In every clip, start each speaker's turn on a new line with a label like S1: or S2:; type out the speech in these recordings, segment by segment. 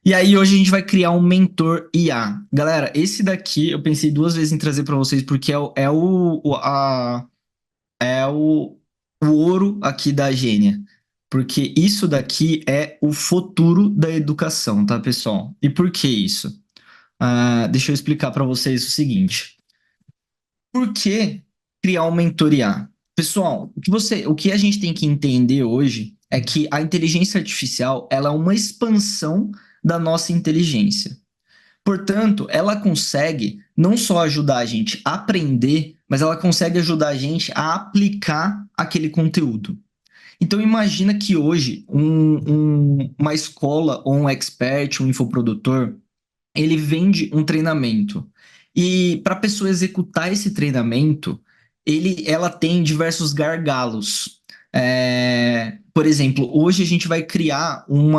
S1: E aí hoje a gente vai criar um mentor IA. Galera, esse daqui eu pensei duas vezes em trazer para vocês porque é o ouro aqui da Gênia. Porque isso daqui é o futuro da educação, tá, pessoal? E por que isso? Deixa eu explicar para vocês o seguinte. Por que criar um mentor IA? Pessoal, o que a gente tem que entender hoje é que a inteligência artificial, ela é uma expansão da nossa inteligência. Portanto, ela consegue não só ajudar a gente a aprender, mas ela consegue ajudar a gente a aplicar aquele conteúdo. Então, imagina que hoje uma escola ou um expert, um infoprodutor, ele vende um treinamento. E para a pessoa executar esse treinamento, ela tem diversos gargalos. Por exemplo, hoje a gente vai criar um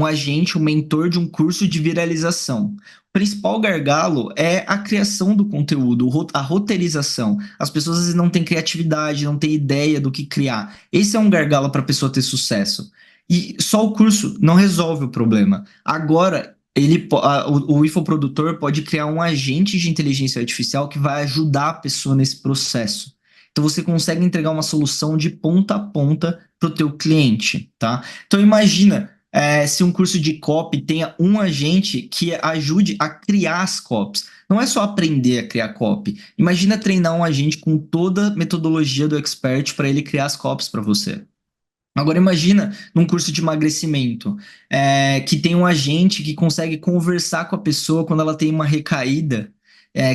S1: agente, um mentor de um curso de viralização. O principal gargalo é a criação do conteúdo, a roteirização. As pessoas às vezes não têm criatividade, não têm ideia do que criar. Esse é um gargalo para a pessoa ter sucesso. E só o curso não resolve o problema. Agora, o infoprodutor pode criar um agente de inteligência artificial que vai ajudar a pessoa nesse processo. Então você consegue entregar uma solução de ponta a ponta para o teu cliente, tá? Então imagina se um curso de copy tenha um agente que ajude a criar as copies. Não é só aprender a criar copy. Imagina treinar um agente com toda a metodologia do expert para ele criar as copies para você. Agora imagina num curso de emagrecimento, que tem um agente que consegue conversar com a pessoa quando ela tem uma recaída,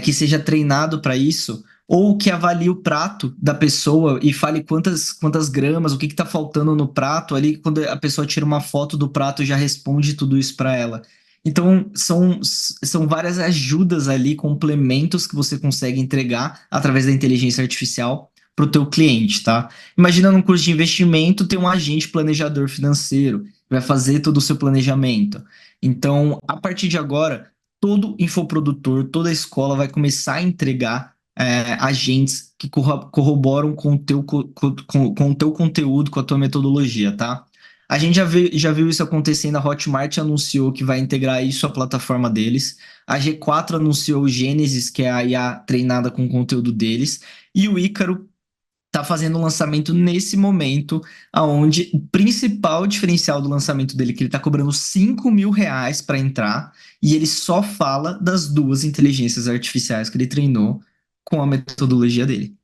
S1: que seja treinado para isso, ou que avalie o prato da pessoa e fale quantas gramas, o que está faltando no prato, ali quando a pessoa tira uma foto do prato já responde tudo isso para ela. Então são várias ajudas ali, complementos que você consegue entregar através da inteligência artificial para o teu cliente, tá? Imagina num curso de investimento ter um agente planejador financeiro que vai fazer todo o seu planejamento. Então, a partir de agora, todo infoprodutor, toda escola vai começar a entregar agentes que corroboram com com o teu conteúdo, com a tua metodologia, tá? A gente já viu isso acontecendo, a Hotmart anunciou que vai integrar isso à plataforma deles. A G4 anunciou o Gênesis, que é a IA treinada com o conteúdo deles. E o Ícaro tá fazendo um lançamento nesse momento, aonde o principal diferencial do lançamento dele é que ele tá cobrando R$ 5.000 para entrar, e ele só fala das duas inteligências artificiais que ele treinou com a metodologia dele.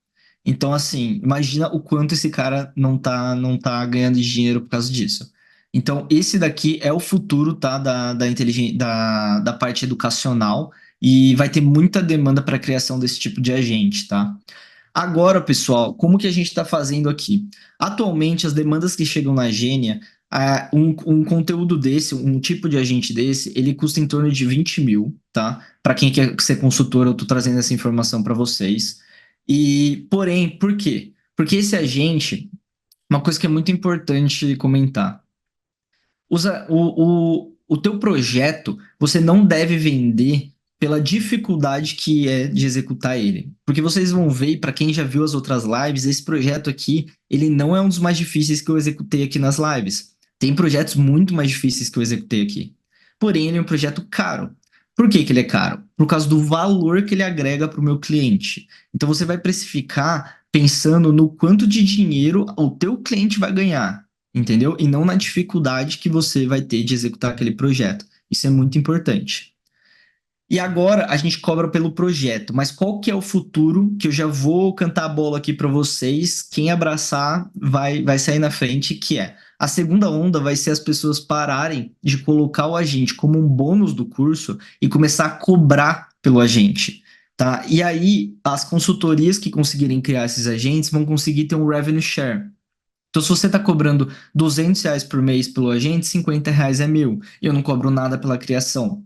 S1: Então, assim, imagina o quanto esse cara não tá ganhando dinheiro por causa disso. Então, esse daqui é o futuro, tá, da parte educacional, e vai ter muita demanda para a criação desse tipo de agente, tá? Agora, pessoal, como que a gente está fazendo aqui? Atualmente, as demandas que chegam na Gênia, um conteúdo desse, um tipo de agente desse, ele custa em torno de 20 mil, tá? Para quem quer ser consultor, eu estou trazendo essa informação para vocês. Porém, por quê? Porque esse agente, uma coisa que é muito importante comentar. O teu projeto, você não deve vender pela dificuldade que é de executar ele. Porque vocês vão ver, e para quem já viu as outras lives, esse projeto aqui, ele não é um dos mais difíceis que eu executei aqui nas lives. Tem projetos muito mais difíceis que eu executei aqui. Porém, ele é um projeto caro. Por que que ele é caro? Por causa do valor que ele agrega para o meu cliente. Então, você vai precificar pensando no quanto de dinheiro o teu cliente vai ganhar, entendeu? E não na dificuldade que você vai ter de executar aquele projeto. Isso é muito importante. E agora a gente cobra pelo projeto, mas qual que é o futuro que eu já vou cantar a bola aqui para vocês? Quem abraçar vai sair na frente, que é a segunda onda vai ser as pessoas pararem de colocar o agente como um bônus do curso e começar a cobrar pelo agente, tá? E aí as consultorias que conseguirem criar esses agentes vão conseguir ter um revenue share. Então, se você está cobrando R$ 200 por mês pelo agente, R$ 50 é meu. E eu não cobro nada pela criação.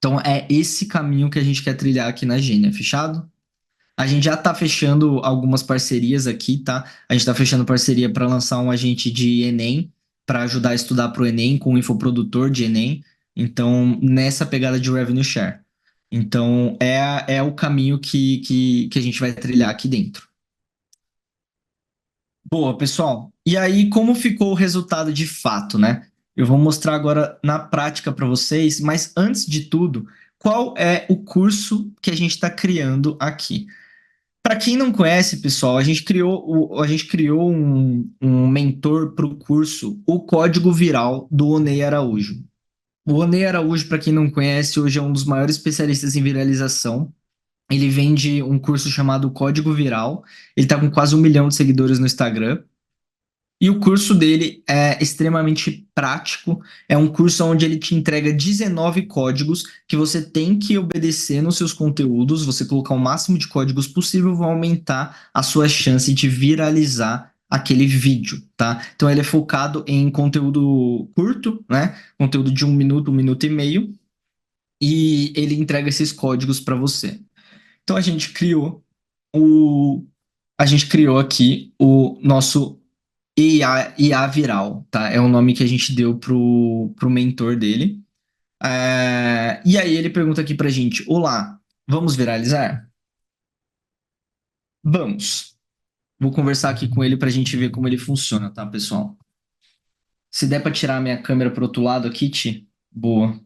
S1: Então, é esse caminho que a gente quer trilhar aqui na Gênia, fechado? A gente já está fechando algumas parcerias aqui, tá? A gente está fechando parceria para lançar um agente de Enem, para ajudar a estudar para o Enem, com um infoprodutor de Enem. Então, nessa pegada de revenue share. Então, é o caminho que a gente vai trilhar aqui dentro. Boa, pessoal. E aí, como ficou o resultado de fato, né? Eu vou mostrar agora na prática para vocês, mas antes de tudo, qual é o curso que a gente está criando aqui? Para quem não conhece, pessoal, a gente criou um mentor para o curso, o Código Viral do Onei Araújo. O Onei Araújo, para quem não conhece, hoje é um dos maiores especialistas em viralização. Ele vende um curso chamado Código Viral. Ele está com quase 1 milhão de seguidores no Instagram. E o curso dele é extremamente prático. É um curso onde ele te entrega 19 códigos que você tem que obedecer nos seus conteúdos. Você colocar o máximo de códigos possível vai aumentar a sua chance de viralizar aquele vídeo, tá? Então ele é focado em conteúdo curto, né? Conteúdo de 1 minuto, 1 minuto e meio, e ele entrega esses códigos para você. Então o a gente criou aqui o nosso IA Viral, tá? É o nome que a gente deu pro mentor dele. E aí ele pergunta aqui pra gente: Olá, vamos viralizar? Vamos. Vou conversar aqui com ele pra gente ver como ele funciona, tá, pessoal? Se der pra tirar a minha câmera pro outro lado aqui, Ti, boa.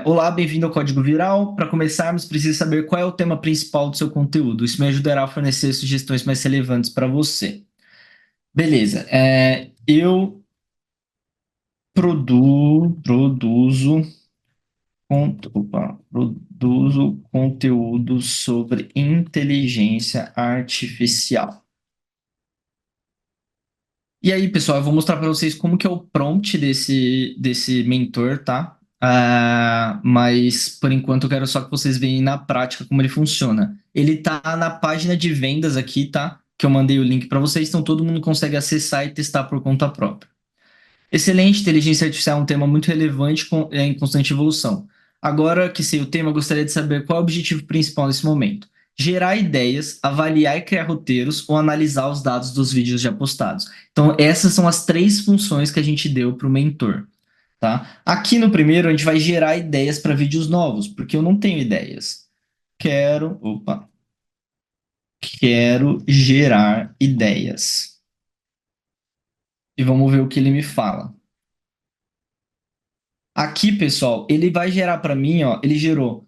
S1: Olá, bem-vindo ao Código Viral. Para começarmos, precisa saber qual é o tema principal do seu conteúdo. Isso me ajudará a fornecer sugestões mais relevantes para você. Beleza. Eu produzo produzo conteúdo sobre inteligência artificial. E aí, pessoal, eu vou mostrar para vocês como que é o prompt desse mentor, tá? Mas por enquanto eu quero só que vocês vejam na prática como ele funciona. Ele tá na página de vendas aqui, tá? Que eu mandei o link para vocês, então todo mundo consegue acessar e testar por conta própria. Excelente, inteligência artificial é um tema muito relevante em constante evolução. Agora que sei o tema, eu gostaria de saber qual é o objetivo principal nesse momento. Gerar ideias, avaliar e criar roteiros ou analisar os dados dos vídeos já postados. Então, essas são as três funções que a gente deu para o mentor. Tá? Aqui no primeiro, a gente vai gerar ideias para vídeos novos, porque eu não tenho ideias. Quero gerar ideias. E vamos ver o que ele me fala. Aqui, pessoal, ele vai gerar para mim, ó, ele gerou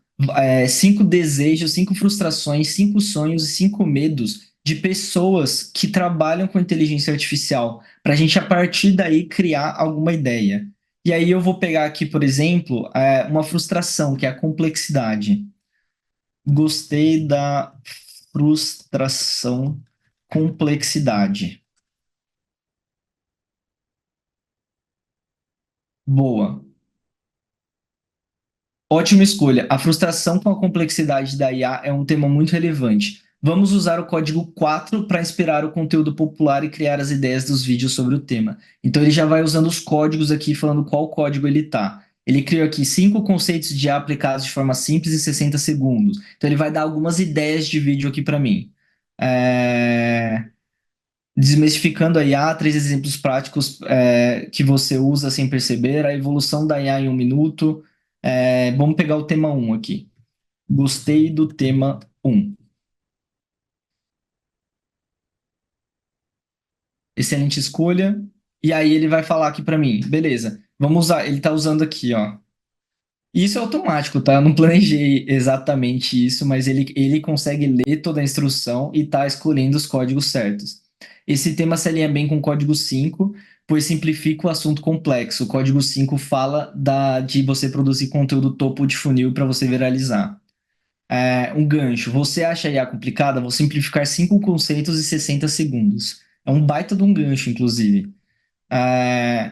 S1: 5 desejos, 5 frustrações, 5 sonhos e 5 medos de pessoas que trabalham com inteligência artificial, para a gente, a partir daí, criar alguma ideia. E aí eu vou pegar aqui, por exemplo, uma frustração, que é a complexidade. Gostei da frustração, complexidade. Boa. Ótima escolha. A frustração com a complexidade da IA é um tema muito relevante. Vamos usar o código 4 para inspirar o conteúdo popular e criar as ideias dos vídeos sobre o tema. Então ele já vai usando os códigos aqui, falando qual código ele tá. Ele criou aqui 5 conceitos de IA aplicados de forma simples em 60 segundos. Então ele vai dar algumas ideias de vídeo aqui para mim. É, Desmistificando a IA, 3 exemplos práticos que você usa sem perceber, a evolução da IA em 1 minuto. Vamos pegar o tema 1 aqui. Gostei do tema 1. Excelente escolha. E aí ele vai falar aqui para mim, beleza, vamos usar, ele está usando aqui, ó. Isso é automático, tá? Eu não planejei exatamente isso, mas ele consegue ler toda a instrução e tá escolhendo os códigos certos. Esse tema se alinha bem com o código 5, pois simplifica o assunto complexo. O código 5 fala de você produzir conteúdo topo de funil para você viralizar. Um gancho. Você acha a IA complicada? Vou simplificar 5 conceitos em 60 segundos. É um baita de um gancho, inclusive.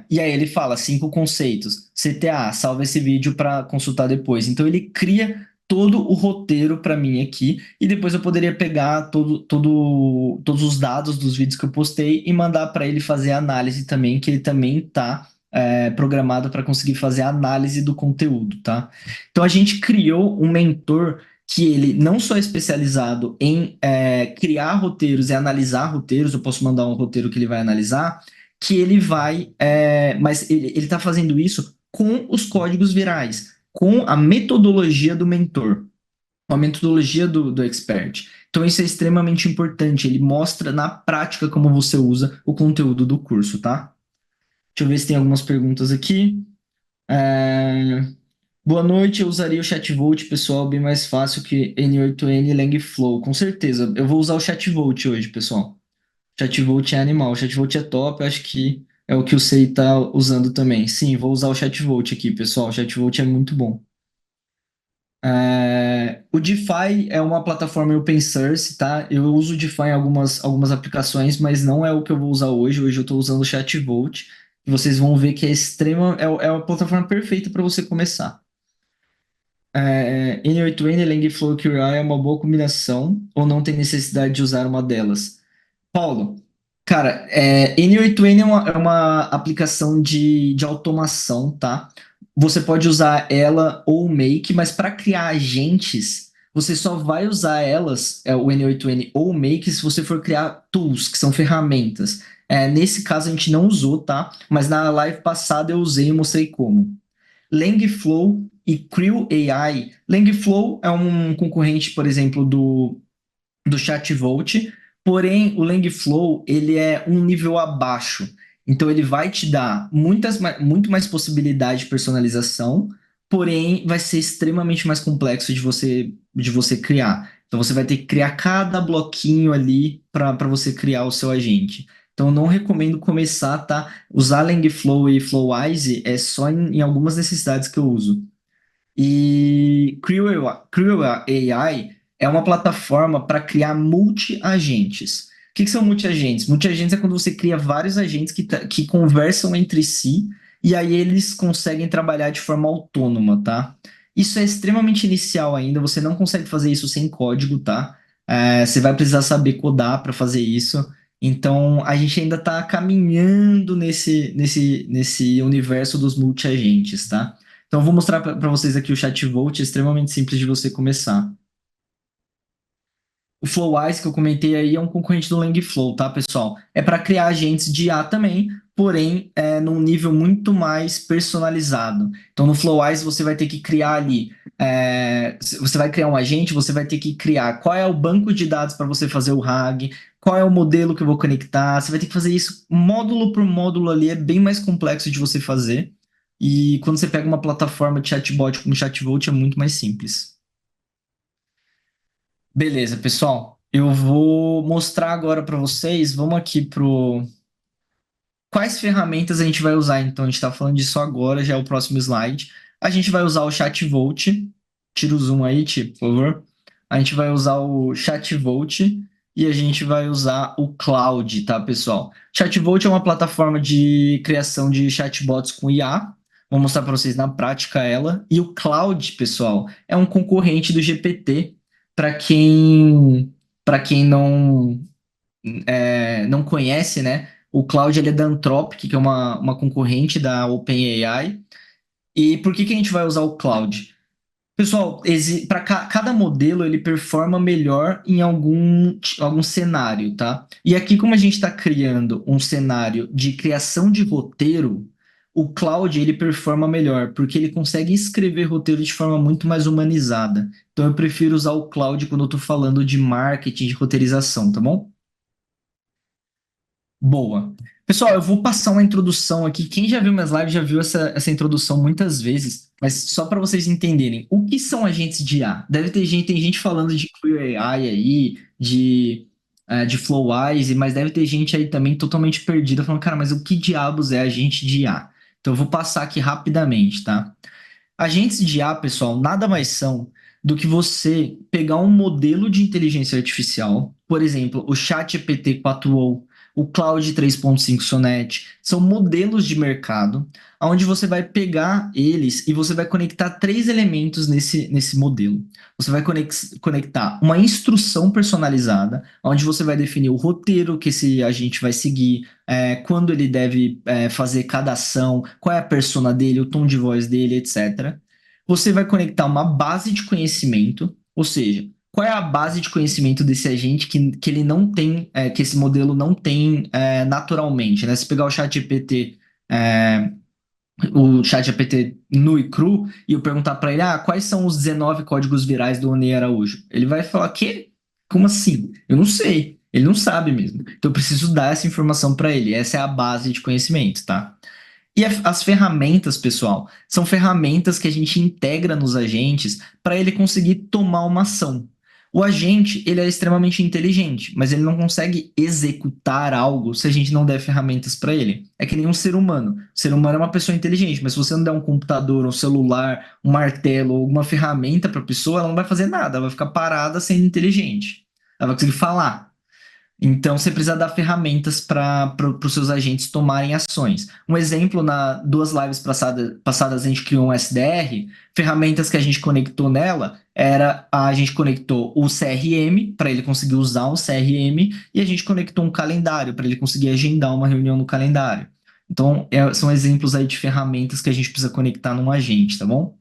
S1: E aí ele fala 5 conceitos. CTA, salva esse vídeo para consultar depois. Então ele cria todo o roteiro para mim aqui e depois eu poderia pegar todos os dados dos vídeos que eu postei e mandar para ele fazer análise também, que ele também está programado para conseguir fazer análise do conteúdo, tá? Então a gente criou um mentor que ele não só é especializado em criar roteiros e analisar roteiros, eu posso mandar um roteiro que ele vai analisar, que ele vai, mas ele está fazendo isso com os códigos virais, com a metodologia do mentor, com a metodologia do expert. Então isso é extremamente importante, ele mostra na prática como você usa o conteúdo do curso, tá? Deixa eu ver se tem algumas perguntas aqui. É, Boa noite, eu usaria o ChatVolt, pessoal, bem mais fácil que N8N e Langflow. Com certeza, eu vou usar o ChatVolt hoje, pessoal. ChatVolt é animal, o ChatVolt é top, eu acho que é o que o Sei está usando também. Sim, vou usar o ChatVolt aqui, pessoal. O ChatVolt é muito bom. O DeFi é uma plataforma open source, tá? Eu uso o DeFi em algumas aplicações, mas não é o que eu vou usar hoje. Hoje eu estou usando o ChatVolt. E vocês vão ver que é é a plataforma perfeita para você começar. N8N, Langflow e QI é uma boa combinação, ou não tem necessidade de usar uma delas? Paulo, cara, N8N é uma aplicação de automação, tá? Você pode usar ela ou o Make, mas para criar agentes, você só vai usar elas, o N8N ou o Make, se você for criar tools, que são ferramentas. Nesse caso a gente não usou, tá? Mas na live passada eu usei e mostrei como. Langflow e Creo AI. Langflow é um concorrente, por exemplo, do ChatVolt, porém o Langflow ele é um nível abaixo. Então ele vai te dar muito mais possibilidade de personalização, porém vai ser extremamente mais complexo de você criar. Então você vai ter que criar cada bloquinho ali para você criar o seu agente. Então eu não recomendo começar, tá? Usar Langflow e Flowise é só em algumas necessidades que eu uso. E Creo AI é uma plataforma para criar multi-agentes. O que são multi-agentes? Multi-agentes é quando você cria vários agentes que conversam entre si e aí eles conseguem trabalhar de forma autônoma, tá? Isso é extremamente inicial ainda, você não consegue fazer isso sem código, tá? Você vai precisar saber codar para fazer isso. Então, a gente ainda está caminhando nesse universo dos multi-agentes, tá? Então, eu vou mostrar para vocês aqui o ChatVolt, é extremamente simples de você começar. O Flowise que eu comentei aí é um concorrente do Langflow, tá, pessoal? É para criar agentes de IA também, porém num nível muito mais personalizado. Então, no Flowise você vai ter que criar ali, você vai criar um agente, você vai ter que criar qual é o banco de dados para você fazer o RAG, qual é o modelo que eu vou conectar. Você vai ter que fazer isso módulo por módulo ali, é bem mais complexo de você fazer. E quando você pega uma plataforma de chatbot como o ChatVolt, é muito mais simples. Beleza, pessoal. Eu vou mostrar agora para vocês. Vamos aqui pro quais ferramentas a gente vai usar. Então, a gente está falando disso agora, já é o próximo slide. A gente vai usar o ChatVolt. Tira o zoom aí, Ti, por favor. A gente vai usar o ChatVolt e a gente vai usar o Cloud, tá, pessoal? ChatVolt é uma plataforma de criação de chatbots com IA. Vou mostrar para vocês na prática ela. E o Cloud, pessoal, é um concorrente do GPT. Para quem não conhece, né? O Cloud ele é da Anthropic, que é uma concorrente da OpenAI. E por que a gente vai usar o Cloud? Pessoal, para cada modelo ele performa melhor em algum cenário, tá? E aqui, como a gente está criando um cenário de criação de roteiro, o Cloud ele performa melhor, porque ele consegue escrever roteiro de forma muito mais humanizada. Então eu prefiro usar o Cloud quando eu estou falando de marketing, de roteirização, tá bom? Boa. Pessoal, eu vou passar uma introdução aqui. Quem já viu minhas lives já viu essa introdução muitas vezes, mas só para vocês entenderem, o que são agentes de IA? Tem gente falando de Queer AI aí, de Flowise, mas deve ter gente aí também totalmente perdida, falando, cara, mas o que diabos é agente de IA? Então eu vou passar aqui rapidamente, tá? Agentes de IA, pessoal, nada mais são do que você pegar um modelo de inteligência artificial, por exemplo, o ChatGPT 4o, o Claude 3.5 Sonnet, são modelos de mercado, onde você vai pegar eles e você vai conectar três elementos nesse modelo. Você vai conectar uma instrução personalizada, onde você vai definir o roteiro que esse agente vai seguir, quando ele deve fazer cada ação, qual é a persona dele, o tom de voz dele, etc. Você vai conectar uma base de conhecimento, ou seja, qual é a base de conhecimento desse agente que ele não tem, que esse modelo não tem naturalmente, né? Se pegar é, o chat GPT nu e cru e eu perguntar para ele, quais são os 19 códigos virais do Onei Araújo? Ele vai falar, que? Como assim? Eu não sei. Ele não sabe mesmo. Então eu preciso dar essa informação para ele. Essa é a base de conhecimento, tá? E as ferramentas, pessoal, são ferramentas que a gente integra nos agentes para ele conseguir tomar uma ação. O agente, ele é extremamente inteligente, mas ele não consegue executar algo se a gente não der ferramentas para ele. É que nem um ser humano. O ser humano é uma pessoa inteligente, mas se você não der um computador, um celular, um martelo ou alguma ferramenta para a pessoa, ela não vai fazer nada, ela vai ficar parada sendo inteligente. Ela vai conseguir falar. Então, você precisa dar ferramentas para os seus agentes tomarem ações. Um exemplo, na duas lives passadas a gente criou um SDR, ferramentas que a gente conectou nela era a gente conectou o CRM para ele conseguir usar o CRM e a gente conectou um calendário para ele conseguir agendar uma reunião no calendário. Então, são exemplos aí de ferramentas que a gente precisa conectar num agente, tá bom?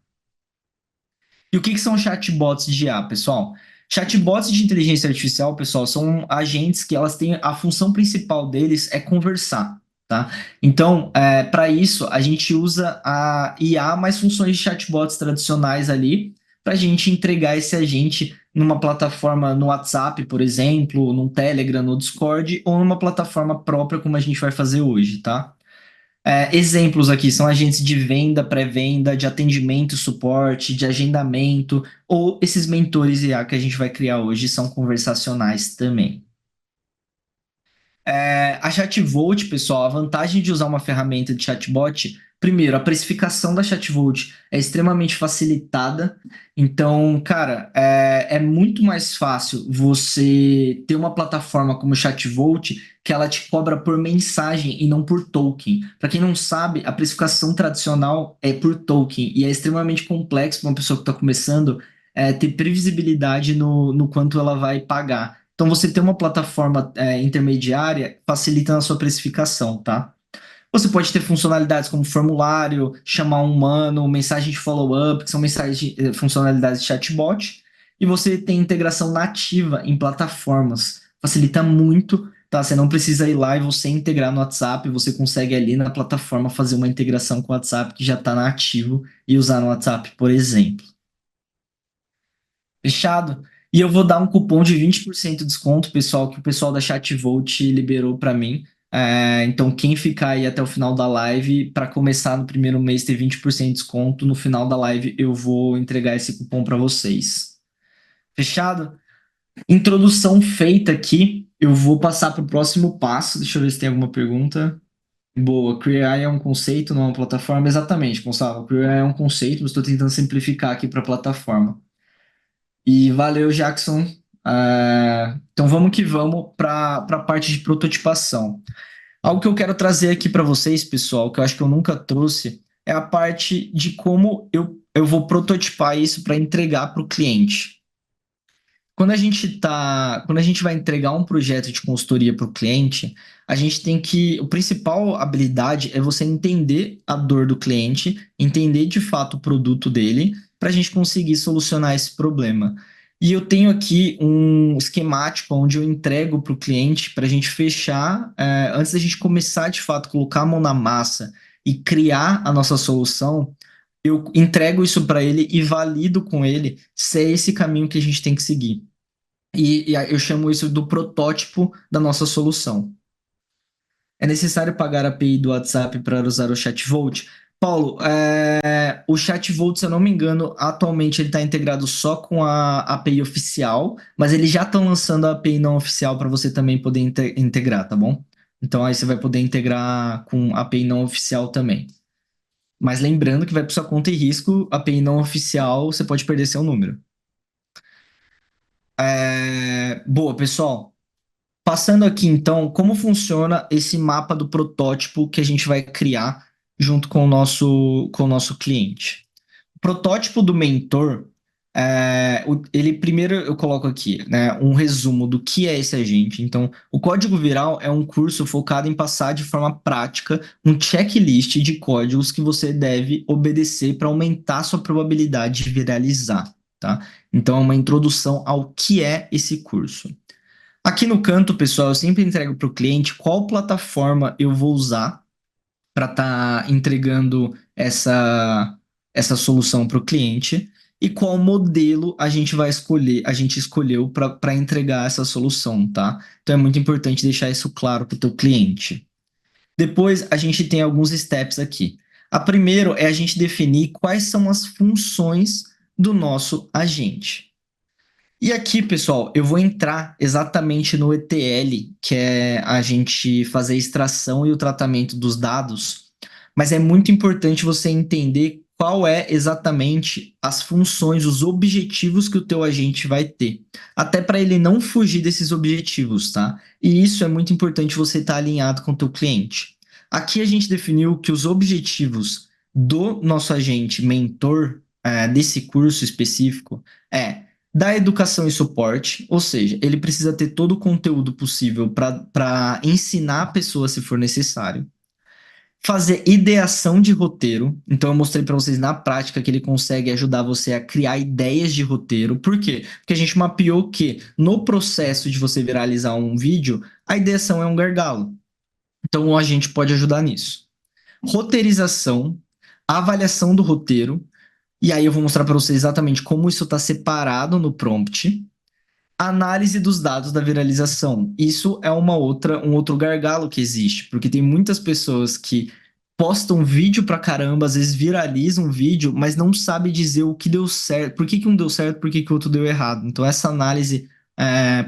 S1: E o que são chatbots de IA, pessoal? Chatbots de inteligência artificial, pessoal, são agentes que elas têm a função principal deles é conversar, tá? Então, para isso, a gente usa a IA mais funções de chatbots tradicionais ali para a gente entregar esse agente numa plataforma no WhatsApp, por exemplo, num Telegram, no Discord, ou numa plataforma própria, como a gente vai fazer hoje, tá? Exemplos aqui são agentes de venda, pré-venda, de atendimento, suporte, de agendamento, ou esses mentores IA que a gente vai criar hoje são conversacionais também. A Chatvolt, pessoal, a vantagem de usar uma ferramenta de chatbot, primeiro, a precificação da Chatvolt é extremamente facilitada. Então, cara, é muito mais fácil você ter uma plataforma como o Chatvolt que ela te cobra por mensagem e não por token. Para quem não sabe, a precificação tradicional é por token e é extremamente complexo para uma pessoa que está começando ter previsibilidade no quanto ela vai pagar. Então, você ter uma plataforma intermediária facilita na sua precificação, tá? Você pode ter funcionalidades como formulário, chamar um humano, mensagem de follow-up, que são funcionalidades de chatbot, e você tem integração nativa em plataformas. Facilita muito, tá? Você não precisa ir lá e você integrar no WhatsApp, você consegue ali na plataforma fazer uma integração com o WhatsApp que já está nativo e usar no WhatsApp, por exemplo. Fechado? E eu vou dar um cupom de 20% de desconto, pessoal, que o pessoal da Chatvolt liberou para mim. Então, quem ficar aí até o final da live, para começar no primeiro mês ter 20% de desconto, no final da live eu vou entregar esse cupom para vocês. Fechado? Introdução feita aqui, eu vou passar para o próximo passo. Deixa eu ver se tem alguma pergunta. Boa, Queer AI é um conceito, não é uma plataforma. Exatamente, Gonçalo. Queer AI é um conceito, mas estou tentando simplificar aqui para a plataforma. E valeu, Jackson. Então vamos que vamos para a parte de prototipação. Algo que eu quero trazer aqui para vocês, pessoal, que eu acho que eu nunca trouxe, é a parte de como eu vou prototipar isso para entregar para o cliente. Quando a gente vai entregar um projeto de consultoria para o cliente, a gente tem que, a principal habilidade é você entender a dor do cliente, entender de fato o produto dele, para a gente conseguir solucionar esse problema. E eu tenho aqui um esquemático onde eu entrego para o cliente para a gente fechar, antes da gente começar de fato colocar a mão na massa e criar a nossa solução, eu entrego isso para ele e valido com ele se é esse caminho que a gente tem que seguir. Eu chamo isso do protótipo da nossa solução. É necessário pagar a API do WhatsApp para usar o ChatVolt? Paulo, o ChatVolt, se eu não me engano, atualmente ele está integrado só com a API oficial, mas eles já estão lançando a API não oficial para você também poder integrar, tá bom? Então aí você vai poder integrar com a API não oficial também. Mas lembrando que vai para sua conta e risco, API não oficial, você pode perder seu número. Boa, pessoal. Passando aqui, então, como funciona esse mapa do protótipo que a gente vai criar junto com o nosso cliente? O protótipo do mentor, ele primeiro eu coloco aqui, né, um resumo do que é esse agente. Então, o Código Viral é um curso focado em passar de forma prática um checklist de códigos que você deve obedecer para aumentar sua probabilidade de viralizar, tá? Então, é uma introdução ao que é esse curso. Aqui no canto, pessoal, eu sempre entrego para o cliente qual plataforma eu vou usar para estar entregando essa solução para o cliente e qual modelo a gente vai escolher, a gente escolheu para entregar essa solução, tá? Então é muito importante deixar isso claro para o teu cliente. Depois, a gente tem alguns steps aqui. A primeiro é a gente definir quais são as funções do nosso agente. E aqui, pessoal, eu vou entrar exatamente no ETL, que é a gente fazer a extração e o tratamento dos dados, mas é muito importante você entender qual é exatamente as funções, os objetivos que o teu agente vai ter, até para ele não fugir desses objetivos, tá? E isso é muito importante você estar alinhado com o teu cliente. Aqui a gente definiu que os objetivos do nosso agente mentor, desse curso específico, é da educação e suporte, ou seja, ele precisa ter todo o conteúdo possível para ensinar a pessoa se for necessário. Fazer ideação de roteiro. Então, eu mostrei para vocês na prática que ele consegue ajudar você a criar ideias de roteiro. Por quê? Porque a gente mapeou que no processo de você viralizar um vídeo, a ideação é um gargalo. Então, a gente pode ajudar nisso. Roteirização, avaliação do roteiro. E aí eu vou mostrar para vocês exatamente como isso está separado no prompt. Análise dos dados da viralização. Isso é um outro gargalo que existe, porque tem muitas pessoas que postam vídeo pra caramba, às vezes viralizam um vídeo, mas não sabe dizer o que deu certo, por que que um deu certo, por que que o outro deu errado. Então essa análise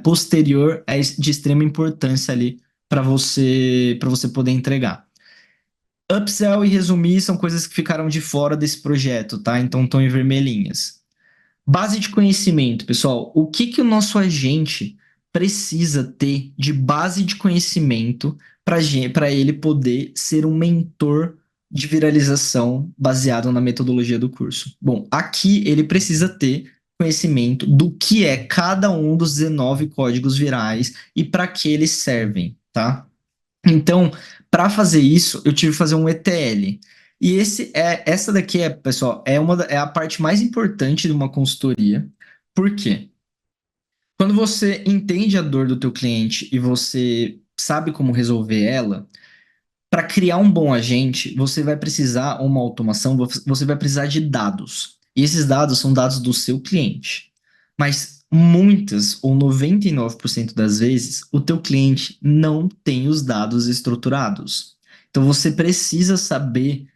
S1: posterior é de extrema importância ali para você poder entregar. Upsell e resumir são coisas que ficaram de fora desse projeto, tá? Então estão em vermelhinhas. Base de conhecimento, pessoal. O que que o nosso agente precisa ter de base de conhecimento para ele poder ser um mentor de viralização baseado na metodologia do curso? Bom, aqui ele precisa ter conhecimento do que é cada um dos 19 códigos virais e para que eles servem, tá? Então, para fazer isso, eu tive que fazer um ETL. E essa daqui pessoal, é a parte mais importante de uma consultoria. Por quê? Quando você entende a dor do teu cliente e você sabe como resolver ela, para criar um bom agente, você vai precisar uma automação, você vai precisar de dados. E esses dados são dados do seu cliente. Mas muitas ou 99% das vezes, o teu cliente não tem os dados estruturados. Então você precisa saber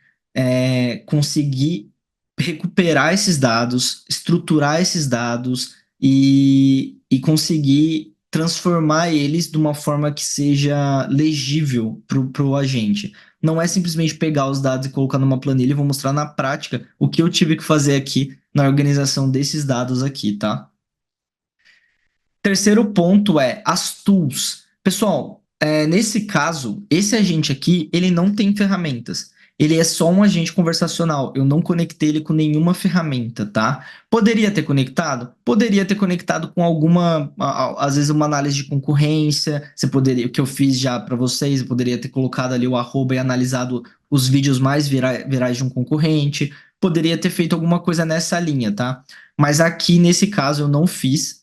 S1: conseguir recuperar esses dados, estruturar esses dados e conseguir transformar eles de uma forma que seja legível para o agente. Não é simplesmente pegar os dados e colocar numa planilha, e vou mostrar na prática o que eu tive que fazer aqui na organização desses dados aqui, tá? Terceiro ponto é as tools. Pessoal, nesse caso, esse agente aqui, ele não tem ferramentas. Ele é só um agente conversacional. Eu não conectei ele com nenhuma ferramenta, tá? Poderia ter conectado? Poderia ter conectado com alguma, às vezes uma análise de concorrência. Você poderia, o que eu fiz já para vocês, eu poderia ter colocado ali o arroba e analisado os vídeos mais virais de um concorrente. Poderia ter feito alguma coisa nessa linha, tá? Mas aqui nesse caso eu não fiz.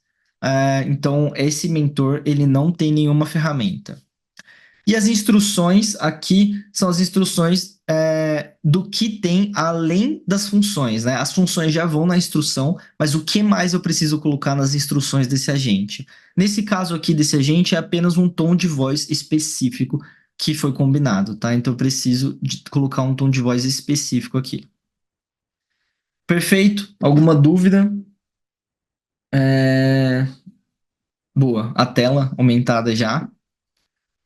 S1: Então, esse mentor, ele não tem nenhuma ferramenta. E as instruções aqui são as instruções do que tem além das funções, né? As funções já vão na instrução, mas o que mais eu preciso colocar nas instruções desse agente? Nesse caso aqui desse agente é apenas um tom de voz específico que foi combinado, tá? Então eu preciso de colocar um tom de voz específico aqui. Perfeito? Alguma dúvida? Boa, a tela aumentada já.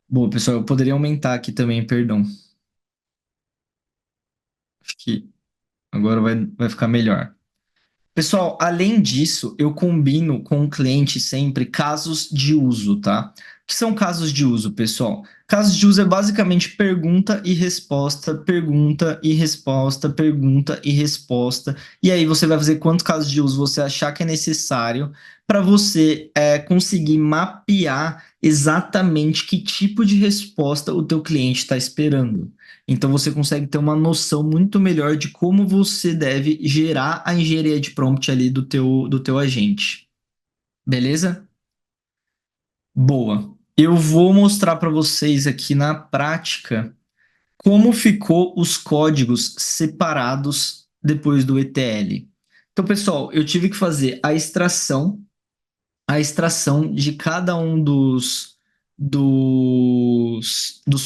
S1: Boa, pessoal, eu poderia aumentar aqui também, perdão. Acho que agora vai ficar melhor. Pessoal, além disso, eu combino com o cliente sempre casos de uso, tá? O que são casos de uso, pessoal? Casos de uso é basicamente pergunta e resposta, pergunta e resposta, pergunta e resposta. E aí você vai fazer quantos casos de uso você achar que é necessário para você conseguir mapear exatamente que tipo de resposta o teu cliente está esperando. Então você consegue ter uma noção muito melhor de como você deve gerar a engenharia de prompt ali do teu agente. Beleza? Boa. Eu vou mostrar para vocês aqui na prática como ficou os códigos separados depois do ETL. Então, pessoal, eu tive que fazer a extração de cada um dos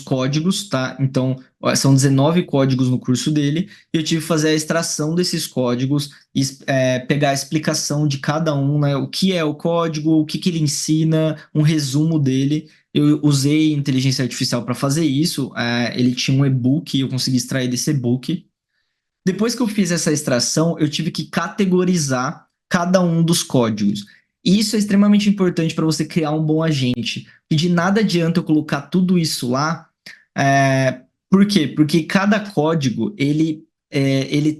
S1: códigos, tá? Então, ó, são 19 códigos no curso dele, e eu tive que fazer a extração desses códigos e pegar a explicação de cada um, né? O que é o código, o que que ele ensina, um resumo dele. Eu usei inteligência artificial para fazer isso. Ele tinha um e-book, eu consegui extrair desse e-book. Depois que eu fiz essa extração, eu tive que categorizar cada um dos códigos. E isso é extremamente importante para você criar um bom agente. E de nada adianta eu colocar tudo isso lá. Por quê? Porque cada código ele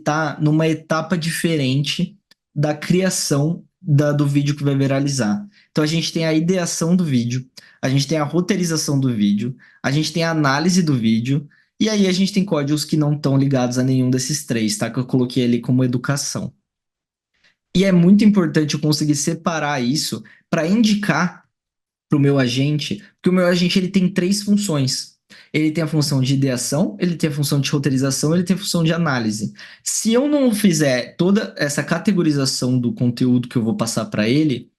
S1: tá numa etapa diferente da criação do vídeo que vai viralizar. Então a gente tem a ideação do vídeo, a gente tem a roteirização do vídeo, a gente tem a análise do vídeo. E aí a gente tem códigos que não estão ligados a nenhum desses três, tá? Que eu coloquei ali como educação. E é muito importante eu conseguir separar isso para indicar para o meu agente, porque o meu agente ele tem três funções. Ele tem a função de ideação, ele tem a função de roteirização, ele tem a função de análise. Se eu não fizer toda essa categorização do conteúdo que eu vou passar para ele,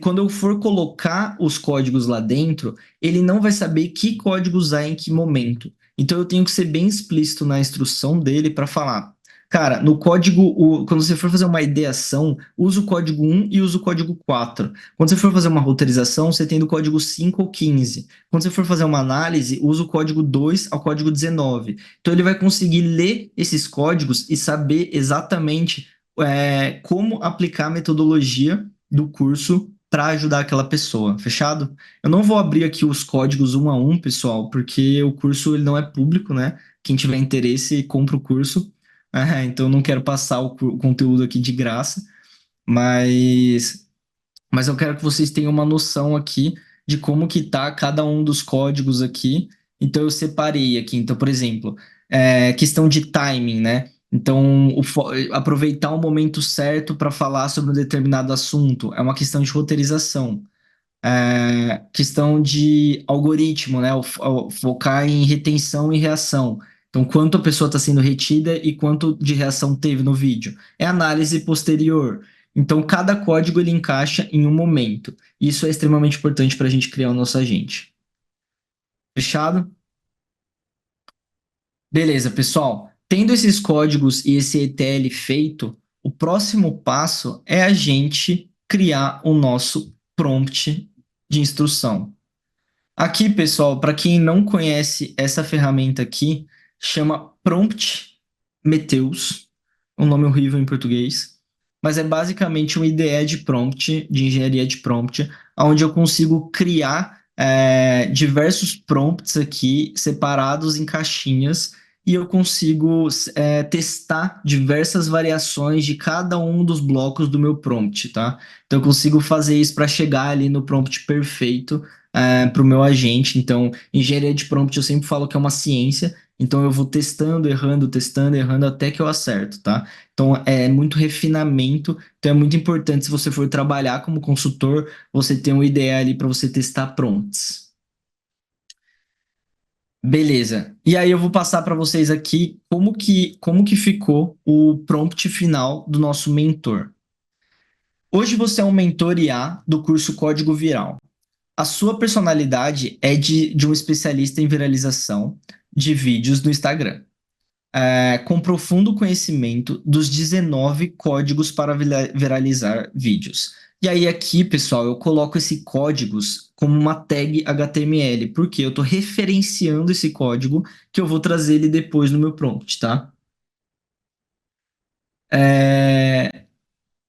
S1: quando eu for colocar os códigos lá dentro, ele não vai saber que código usar em que momento. Então eu tenho que ser bem explícito na instrução dele para falar, cara, no código, quando você for fazer uma ideação, usa o código 1 e usa o código 4. Quando você for fazer uma roteirização, você tem do código 5 ou 15. Quando você for fazer uma análise, usa o código 2 ao código 19. Então ele vai conseguir ler esses códigos e saber exatamente como aplicar a metodologia do curso para ajudar aquela pessoa, fechado? Eu não vou abrir aqui os códigos um a um, pessoal, porque o curso ele não é público, né? Quem tiver interesse, compra o curso. Então eu não quero passar o conteúdo aqui de graça, mas, mas eu quero que vocês tenham uma noção aqui de como que tá cada um dos códigos aqui. Então eu separei aqui. Então, por exemplo, questão de timing, né? Então, aproveitar o momento certo para falar sobre um determinado assunto é uma questão de roteirização. Questão de algoritmo, né? Focar em retenção e reação. Então, quanto a pessoa está sendo retida e quanto de reação teve no vídeo. É análise posterior. Então, cada código ele encaixa em um momento. Isso é extremamente importante para a gente criar o nosso agente. Fechado? Beleza, pessoal. Tendo esses códigos e esse ETL feito, o próximo passo é a gente criar o nosso prompt de instrução. Aqui, pessoal, para quem não conhece essa ferramenta aqui, chama Prompt Meteus, um nome horrível em português, mas é basicamente uma IDE de prompt, de engenharia de prompt, onde eu consigo criar diversos prompts aqui separados em caixinhas e eu consigo testar diversas variações de cada um dos blocos do meu prompt, tá? Então eu consigo fazer isso para chegar ali no prompt perfeito para o meu agente. Então, engenharia de prompt eu sempre falo que é uma ciência. Então, eu vou testando, errando até que eu acerto, tá? Então, é muito refinamento. Então, é muito importante, se você for trabalhar como consultor, você ter uma ideia ali para você testar prompts. Beleza. E aí, eu vou passar para vocês aqui como que ficou o prompt final do nosso mentor. Hoje você é um mentor IA do curso Código Viral. A sua personalidade é de um especialista em viralização de vídeos no Instagram, com profundo conhecimento dos 19 códigos para viralizar vídeos. E aí, aqui, pessoal, eu coloco esse códigos como uma tag HTML, porque eu estou referenciando esse código que eu vou trazer ele depois no meu prompt, tá? É,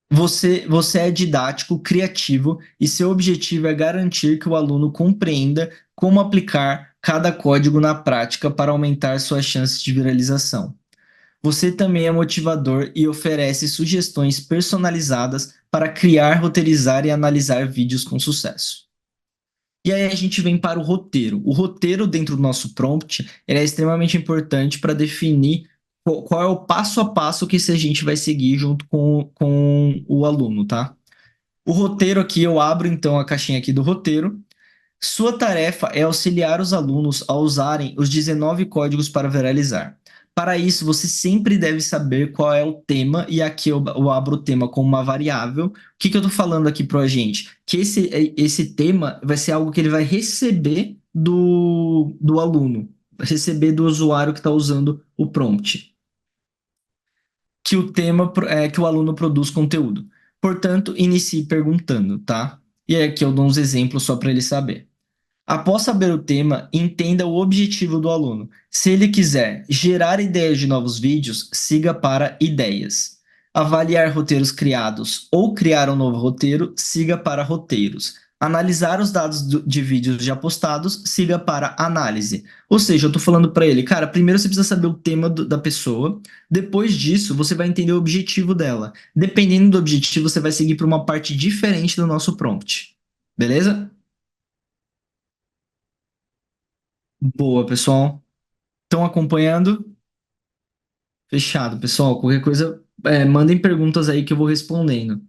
S1: você é didático, criativo e seu objetivo é garantir que o aluno compreenda como aplicar cada código na prática para aumentar suas chances de viralização. Você também é motivador e oferece sugestões personalizadas para criar, roteirizar e analisar vídeos com sucesso. E aí a gente vem para o roteiro. O roteiro dentro do nosso prompt ele é extremamente importante para definir qual é o passo a passo que esse agente vai seguir junto com o aluno, tá? O roteiro aqui, eu abro então a caixinha aqui do roteiro. Sua tarefa é auxiliar os alunos a usarem os 19 códigos para viralizar. Para isso, você sempre deve saber qual é o tema, e aqui eu abro o tema como uma variável. O que que eu estou falando aqui para a gente? Que esse tema vai ser algo que ele vai receber do aluno, receber do usuário que está usando o prompt, que o tema é que o aluno produz conteúdo. Portanto, inicie perguntando, tá? E aqui eu dou uns exemplos só para ele saber. Após saber o tema, entenda o objetivo do aluno. Se ele quiser gerar ideias de novos vídeos, siga para ideias. Avaliar roteiros criados ou criar um novo roteiro, siga para roteiros. Analisar os dados de vídeos já postados, siga para análise. Ou seja, eu estou falando para ele, cara, primeiro você precisa saber o tema da pessoa, depois disso você vai entender o objetivo dela. Dependendo do objetivo, você vai seguir para uma parte diferente do nosso prompt. Beleza? Boa, pessoal. Estão acompanhando? Fechado, pessoal. Qualquer coisa, mandem perguntas aí que eu vou respondendo.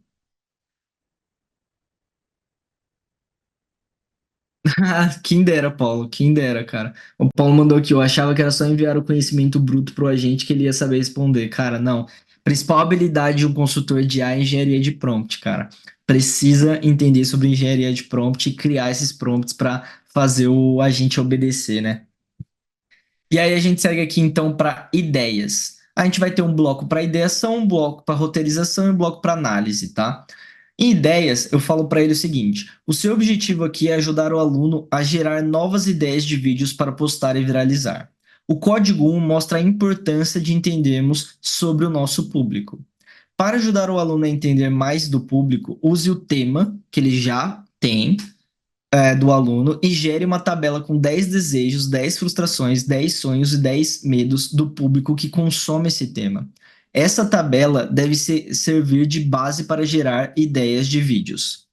S1: Quem dera, Paulo, quem dera, cara. O Paulo mandou aqui, eu achava que era só enviar o conhecimento bruto pro agente que ele ia saber responder. Cara, não. Principal habilidade de um consultor de AI é engenharia de prompt, cara. Precisa entender sobre engenharia de prompt e criar esses prompts para fazer o agente obedecer, né? E aí a gente segue aqui então para ideias. A gente vai ter um bloco para ideação, um bloco para roteirização e um bloco para análise, tá? Em ideias, eu falo para ele o seguinte: o seu objetivo aqui é ajudar o aluno a gerar novas ideias de vídeos para postar e viralizar. O código 1 mostra a importância de entendermos sobre o nosso público. Para ajudar o aluno a entender mais do público, use o tema que ele já tem do aluno e gere uma tabela com 10 desejos, 10 frustrações, 10 sonhos e 10 medos do público que consome esse tema. Essa tabela deve servir de base para gerar ideias de vídeos.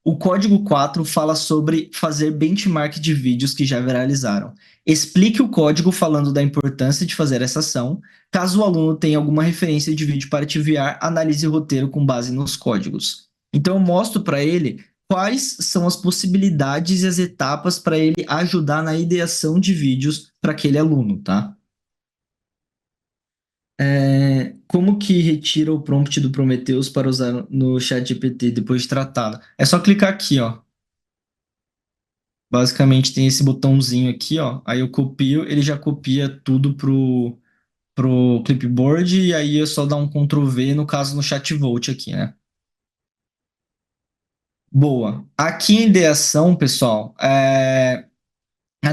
S1: O código 4 fala sobre fazer benchmark de vídeos que já viralizaram. Explique o código falando da importância de fazer essa ação. Caso o aluno tenha alguma referência de vídeo para te enviar, analise o roteiro com base nos códigos. Então, eu mostro para ele quais são as possibilidades e as etapas para ele ajudar na ideação de vídeos para aquele aluno, tá? Como que retira o prompt do Prometheus para usar no ChatGPT depois de tratado? É só clicar aqui, ó. Basicamente tem esse botãozinho aqui, ó. Aí eu copio, ele já copia tudo pro clipboard e aí é só dar um Ctrl V, no caso no ChatVolt aqui, né? Boa. Aqui em ideação, pessoal, ah,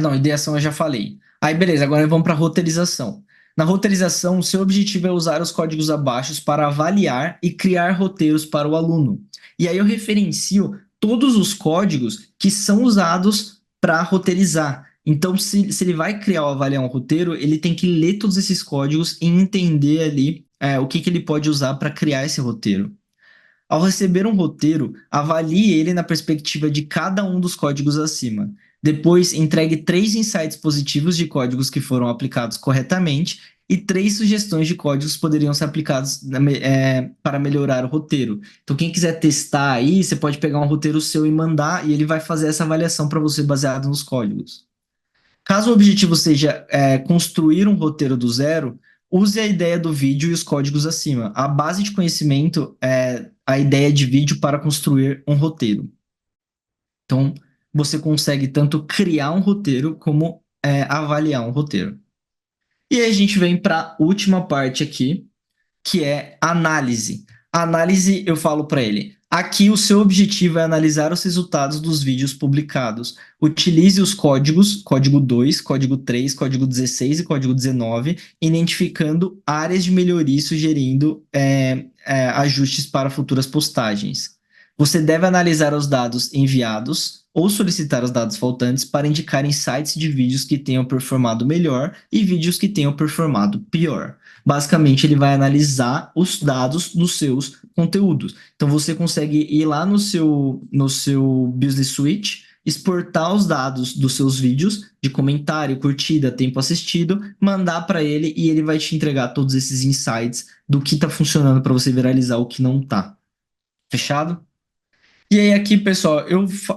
S1: não, ideação eu já falei. Aí, beleza, agora vamos para roteirização. Na roteirização, o seu objetivo é usar os códigos abaixo para avaliar e criar roteiros para o aluno. E aí eu referencio todos os códigos que são usados para roteirizar. Então, se ele vai criar ou avaliar um roteiro, ele tem que ler todos esses códigos e entender ali o que ele pode usar para criar esse roteiro. Ao receber um roteiro, avalie ele na perspectiva de cada um dos códigos acima. Depois, entregue 3 insights positivos de códigos que foram aplicados corretamente e 3 sugestões de códigos que poderiam ser aplicados para melhorar o roteiro. Então, quem quiser testar aí, você pode pegar um roteiro seu e mandar, e ele vai fazer essa avaliação para você baseado nos códigos. Caso o objetivo seja construir um roteiro do zero, use a ideia do vídeo e os códigos acima. A base de conhecimento é a ideia de vídeo para construir um roteiro. Então, você consegue tanto criar um roteiro como avaliar um roteiro. E aí a gente vem para a última parte aqui, que é análise. A análise, eu falo para ele. Aqui o seu objetivo é analisar os resultados dos vídeos publicados. Utilize os códigos, código 2, código 3, código 16 e código 19, identificando áreas de melhoria e sugerindo ajustes para futuras postagens. Você deve analisar os dados enviados ou solicitar os dados faltantes para indicar insights de vídeos que tenham performado melhor e vídeos que tenham performado pior. Basicamente, ele vai analisar os dados dos seus conteúdos. Então, você consegue ir lá no seu Business Suite, exportar os dados dos seus vídeos de comentário, curtida, tempo assistido, mandar para ele e ele vai te entregar todos esses insights do que está funcionando para você viralizar o que não está. Fechado? E aí aqui, pessoal,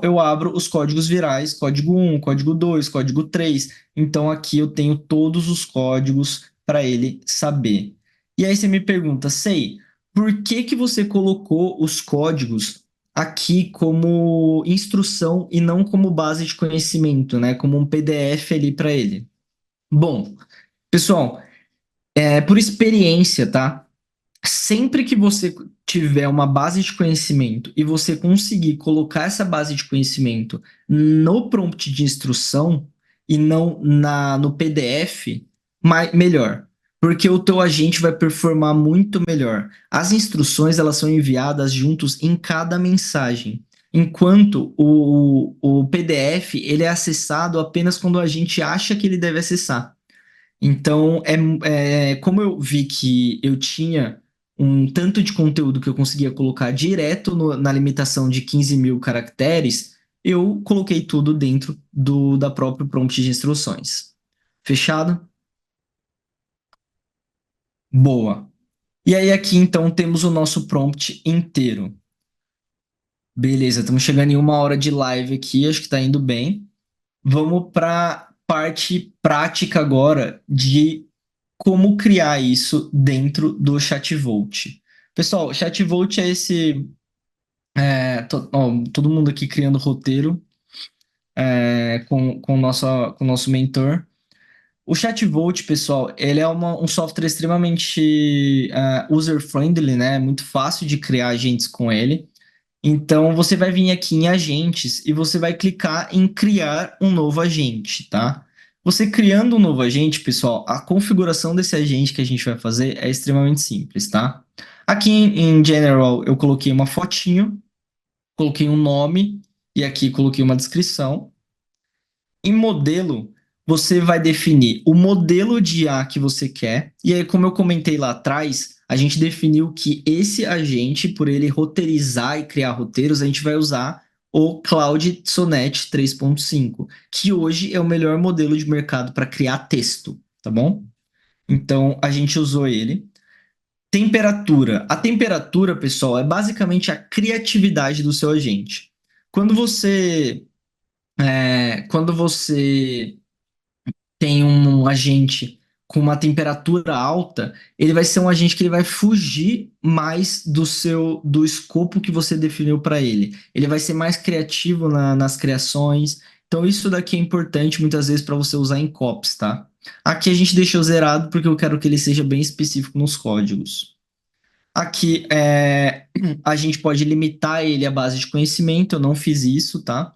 S1: eu abro os códigos virais, código 1, código 2, código 3. Então aqui eu tenho todos os códigos para ele saber. E aí você me pergunta, Sei, por que que você colocou os códigos aqui como instrução e não como base de conhecimento, né? Como um PDF ali para ele? Bom, pessoal, por experiência, tá? Sempre que você tiver uma base de conhecimento e você conseguir colocar essa base de conhecimento no prompt de instrução e não no PDF, melhor. Porque o teu agente vai performar muito melhor. As instruções elas são enviadas juntos em cada mensagem, enquanto o PDF ele é acessado apenas quando a gente acha que ele deve acessar. Então, como eu vi que eu tinha um tanto de conteúdo que eu conseguia colocar direto na limitação de 15 mil caracteres, eu coloquei tudo dentro da própria prompt de instruções. Fechado? Boa. E aí, aqui então temos o nosso prompt inteiro. Beleza, estamos chegando em 1 hora de live aqui, acho que está indo bem. Vamos para parte prática agora de como criar isso dentro do ChatVolt. Pessoal, o ChatVolt é esse. Ó, todo mundo aqui criando roteiro com o nosso mentor. O ChatVolt, pessoal, ele é um software extremamente user-friendly, né? Muito fácil de criar agentes com ele. Então, você vai vir aqui em agentes e você vai clicar em criar um novo agente, tá? Você criando um novo agente, pessoal, a configuração desse agente que a gente vai fazer é extremamente simples, tá? Aqui em General, eu coloquei uma fotinho, coloquei um nome e aqui coloquei uma descrição. Em modelo, você vai definir o modelo de IA que você quer. E aí, como eu comentei lá atrás, a gente definiu que esse agente, por ele roteirizar e criar roteiros, a gente vai usar o Claude Sonnet 3.5, que hoje é o melhor modelo de mercado para criar texto, tá bom? Então, a gente usou ele. Temperatura. A temperatura, pessoal, é basicamente a criatividade do seu agente. Quando você tem um agente com uma temperatura alta, ele vai ser um agente que ele vai fugir mais do escopo que você definiu para ele. Ele vai ser mais criativo nas criações. Então isso daqui é importante muitas vezes para você usar em copies, tá? Aqui a gente deixou zerado porque eu quero que ele seja bem específico nos códigos. Aqui a gente pode limitar ele à base de conhecimento, eu não fiz isso, tá?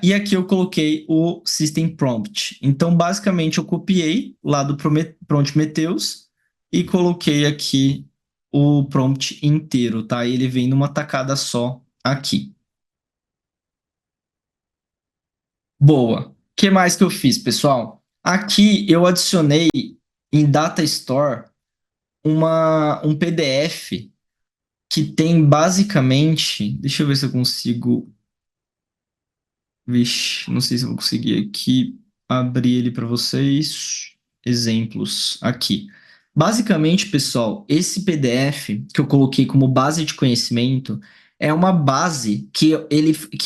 S1: E aqui eu coloquei o System Prompt. Então, basicamente, eu copiei lá do Prometheus e coloquei aqui o prompt inteiro, tá? Ele vem numa tacada só aqui. Boa. O que mais que eu fiz, pessoal? Aqui eu adicionei em Data Store um PDF que tem basicamente. Deixa eu ver se eu consigo. Vixe, não sei se eu vou conseguir aqui abrir ele para vocês. Exemplos aqui. Basicamente, pessoal, esse PDF que eu coloquei como base de conhecimento é uma base que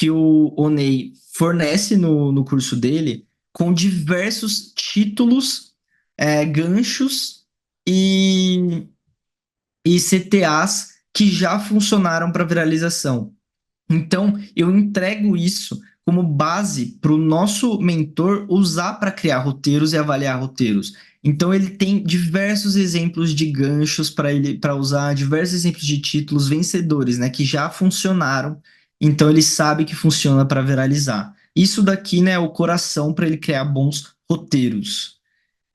S1: o Onei fornece no curso dele com diversos títulos, ganchos e, e CTAs que já funcionaram para viralização. Então, eu entrego isso como base para o nosso mentor usar para criar roteiros e avaliar roteiros. Então, ele tem diversos exemplos de ganchos para usar, diversos exemplos de títulos vencedores, né, que já funcionaram. Então, ele sabe que funciona para viralizar. Isso daqui, né, é o coração para ele criar bons roteiros.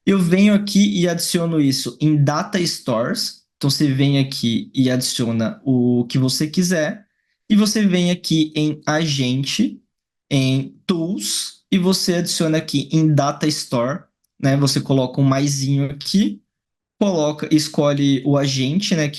S1: Eu venho aqui e adiciono isso em Data Stores. Então você vem aqui e adiciona o que você quiser. E você vem aqui em Agente, em Tools, e você adiciona aqui em Data Store, né? Você coloca um maisinho aqui, escolhe o agente, né?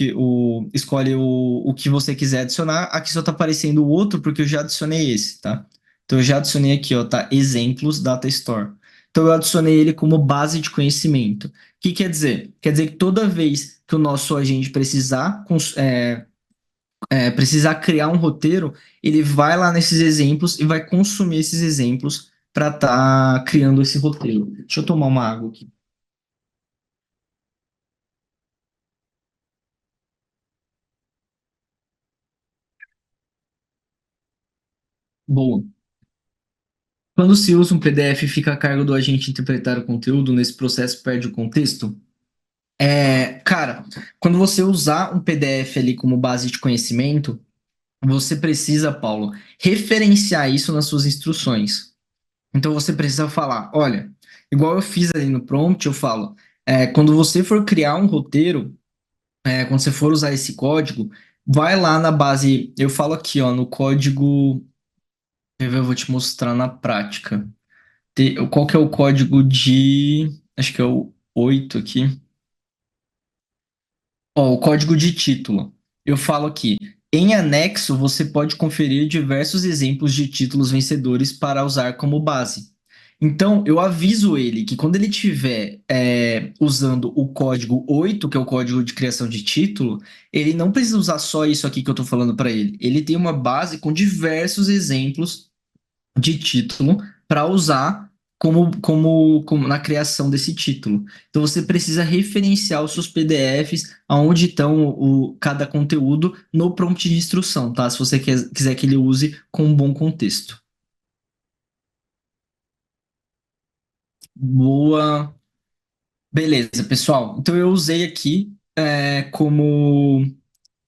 S1: Escolhe o que você quiser adicionar. Aqui só está aparecendo o outro porque eu já adicionei esse, tá? Então eu já adicionei aqui, ó, tá? Exemplos Data Store. Então eu adicionei ele como base de conhecimento. O que quer dizer? Quer dizer que toda vez que o nosso agente precisar criar um roteiro, ele vai lá nesses exemplos e vai consumir esses exemplos para estar criando esse roteiro. Deixa eu tomar uma água aqui. Boa. Quando se usa um PDF, fica a cargo do agente interpretar o conteúdo, nesse processo perde o contexto? Cara, quando você usar um PDF ali como base de conhecimento, você precisa, Paulo, referenciar isso nas suas instruções. Então você precisa falar, olha, igual eu fiz ali no prompt, eu falo, quando você for criar um roteiro, quando você for usar esse código, vai lá na base, eu falo aqui, ó, no código, eu vou te mostrar na prática. Qual que é o código de, acho que é o 8 aqui. Ó, o código de título. Eu falo aqui. Em anexo, você pode conferir diversos exemplos de títulos vencedores para usar como base. Então, eu aviso ele que quando ele estiver usando o código 8, que é o código de criação de título, ele não precisa usar só isso aqui que eu estou falando para ele. Ele tem uma base com diversos exemplos de título para usar como na criação desse título. Então você precisa referenciar os seus PDFs aonde estão cada conteúdo no prompt de instrução, tá? Se você quiser que ele use com um bom contexto. Boa. Beleza, pessoal. Então eu usei aqui como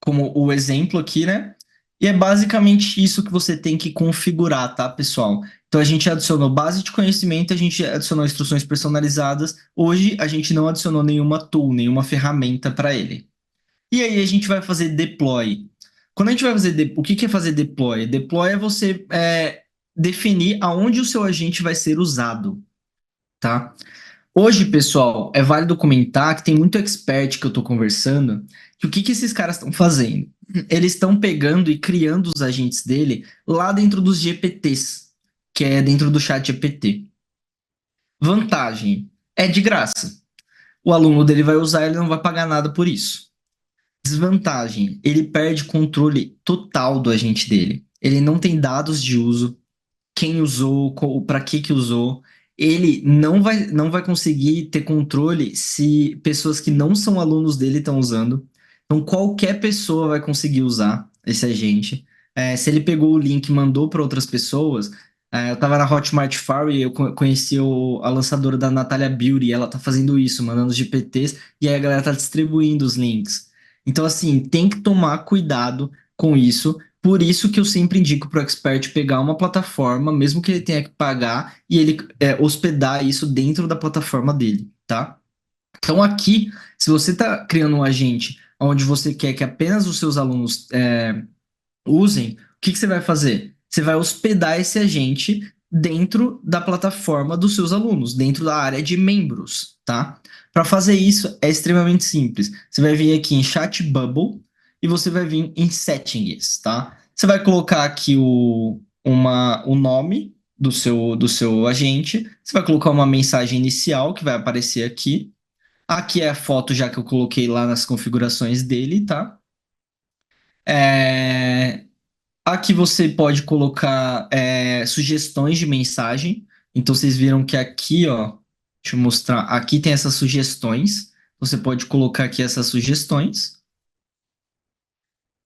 S1: o exemplo aqui, né? E é basicamente isso que você tem que configurar, tá, pessoal? Então a gente adicionou base de conhecimento, a gente adicionou instruções personalizadas. Hoje a gente não adicionou nenhuma tool, nenhuma ferramenta para ele. E aí a gente vai fazer deploy. Quando a gente vai fazer o que que é fazer deploy? Deploy é você definir aonde o seu agente vai ser usado, tá? Hoje, pessoal, é válido comentar que tem muito expert que eu estou conversando, que o que que esses caras estão fazendo? Eles estão pegando e criando os agentes dele lá dentro dos GPTs, que é dentro do chat GPT. Vantagem, é de graça. O aluno dele vai usar, ele não vai pagar nada por isso. Desvantagem, ele perde controle total do agente dele. Ele não tem dados de uso, quem usou, para que usou, ele não vai conseguir ter controle se pessoas que não são alunos dele estão usando. Então, qualquer pessoa vai conseguir usar esse agente. Se ele pegou o link e mandou para outras pessoas, eu estava na Hotmart Fiery, eu conheci a lançadora da Natalia Beauty, ela tá fazendo isso, mandando os GPTs, e aí a galera tá distribuindo os links. Então, assim, tem que tomar cuidado com isso. Por isso que eu sempre indico para o expert pegar uma plataforma, mesmo que ele tenha que pagar, e ele hospedar isso dentro da plataforma dele, tá? Então aqui, se você está criando um agente onde você quer que apenas os seus alunos usem, o que que você vai fazer? Você vai hospedar esse agente dentro da plataforma dos seus alunos, dentro da área de membros, tá? Para fazer isso é extremamente simples. Você vai vir aqui em Chat Bubble e você vai vir em Settings, tá? Você vai colocar aqui o nome do seu agente, você vai colocar uma mensagem inicial que vai aparecer aqui. Aqui é a foto já que eu coloquei lá nas configurações dele, tá? É, Aqui você pode colocar sugestões de mensagem. Então vocês viram que aqui, ó, deixa eu mostrar. Aqui tem essas sugestões. Você pode colocar aqui essas sugestões.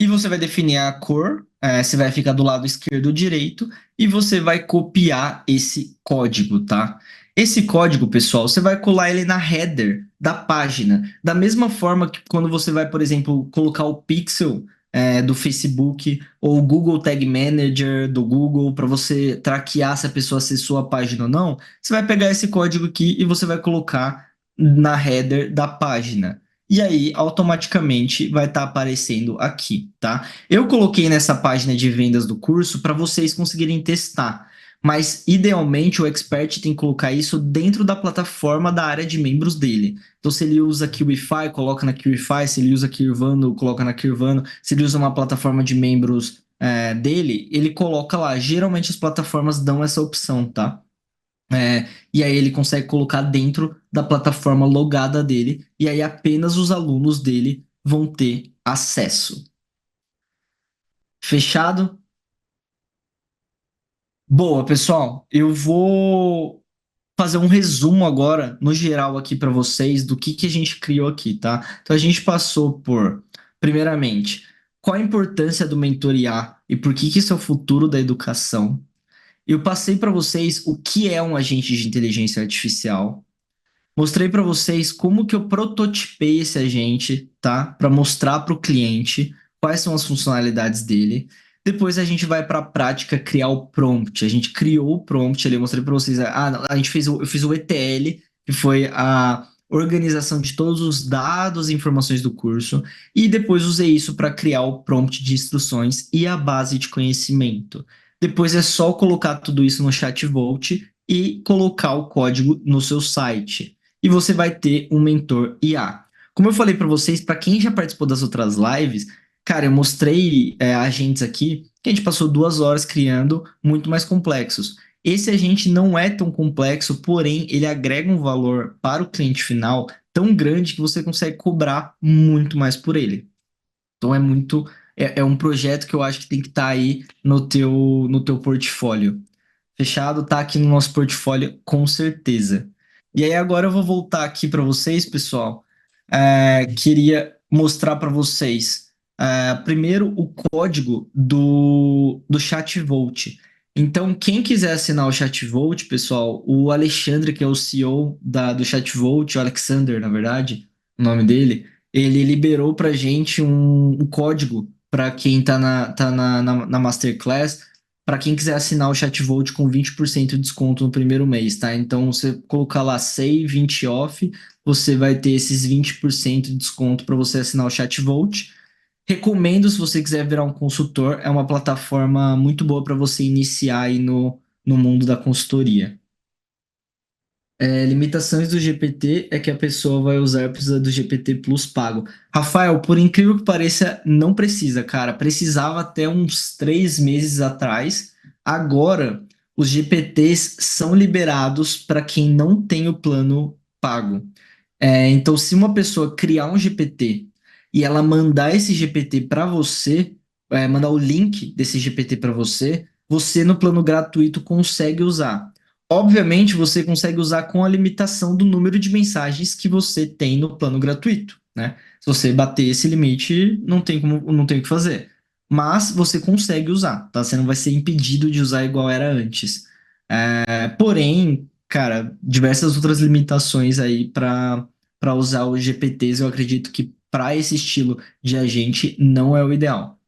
S1: E você vai definir a cor, se vai ficar do lado esquerdo ou direito, e você vai copiar esse código, tá? Esse código, pessoal, você vai colar ele na header da página. Da mesma forma que quando você vai, por exemplo, colocar o pixel do Facebook ou o Google Tag Manager do Google para você traquear se a pessoa acessou a página ou não, você vai pegar esse código aqui e você vai colocar na header da página. E aí, automaticamente vai estar aparecendo aqui, tá? Eu coloquei nessa página de vendas do curso para vocês conseguirem testar, mas idealmente o expert tem que colocar isso dentro da plataforma da área de membros dele. Então, se ele usa Qwify, coloca na Qwify, se ele usa Kirvano, coloca na Kirvano, se ele usa uma plataforma de membros dele, ele coloca lá. Geralmente as plataformas dão essa opção, tá? E aí ele consegue colocar dentro da plataforma logada dele, e aí apenas os alunos dele vão ter acesso. Fechado? Boa, pessoal. Eu vou fazer um resumo agora, no geral, aqui para vocês, do que a gente criou aqui, tá? Então a gente passou por, primeiramente, qual a importância do mentorear e por que que isso é o futuro da educação. Eu passei para vocês o que é um agente de inteligência artificial. Mostrei para vocês como que eu prototipei esse agente, tá? Para mostrar para o cliente quais são as funcionalidades dele. Depois a gente vai para a prática criar o prompt. A gente criou o prompt ali, eu mostrei para vocês. A gente fez eu fiz o ETL, que foi a organização de todos os dados e informações do curso, e depois usei isso para criar o prompt de instruções e a base de conhecimento. Depois é só colocar tudo isso no ChatVolt e colocar o código no seu site e você vai ter um mentor IA. Como eu falei para vocês, para quem já participou das outras lives, cara, eu mostrei agentes aqui que a gente passou 2 horas criando muito mais complexos. Esse agente não é tão complexo, porém ele agrega um valor para o cliente final tão grande que você consegue cobrar muito mais por ele. Então é um projeto que eu acho que tem que estar aí no teu portfólio. Fechado, tá aqui no nosso portfólio com certeza. E aí agora eu vou voltar aqui para vocês, pessoal. Queria mostrar para vocês primeiro o código do ChatVolt. Então, quem quiser assinar o ChatVolt, pessoal, o Alexandre, que é o CEO do ChatVolt, o Alexander, na verdade, o nome dele, ele liberou para gente um código para quem tá na Masterclass para quem quiser assinar o ChatVolt com 20% de desconto no primeiro mês, tá? Então, você colocar lá Save 20 off, você vai ter esses 20% de desconto para você assinar o ChatVolt. Recomendo se você quiser virar um consultor, é uma plataforma muito boa para você iniciar aí no mundo da consultoria. Limitações do GPT é que a pessoa vai usar precisa do GPT Plus pago. Rafael, por incrível que pareça, não precisa, cara. Precisava até uns 3 meses atrás. Agora, os GPTs são liberados para quem não tem o plano pago. Então, se uma pessoa criar um GPT e ela mandar esse GPT para você, mandar o link desse GPT para você, você no plano gratuito consegue usar. Obviamente, você consegue usar com a limitação do número de mensagens que você tem no plano gratuito, né? Se você bater esse limite, não tem o que fazer. Mas você consegue usar, tá? Você não vai ser impedido de usar igual era antes. Porém, cara, diversas outras limitações aí para usar os GPTs, eu acredito que para esse estilo de agente não é o ideal.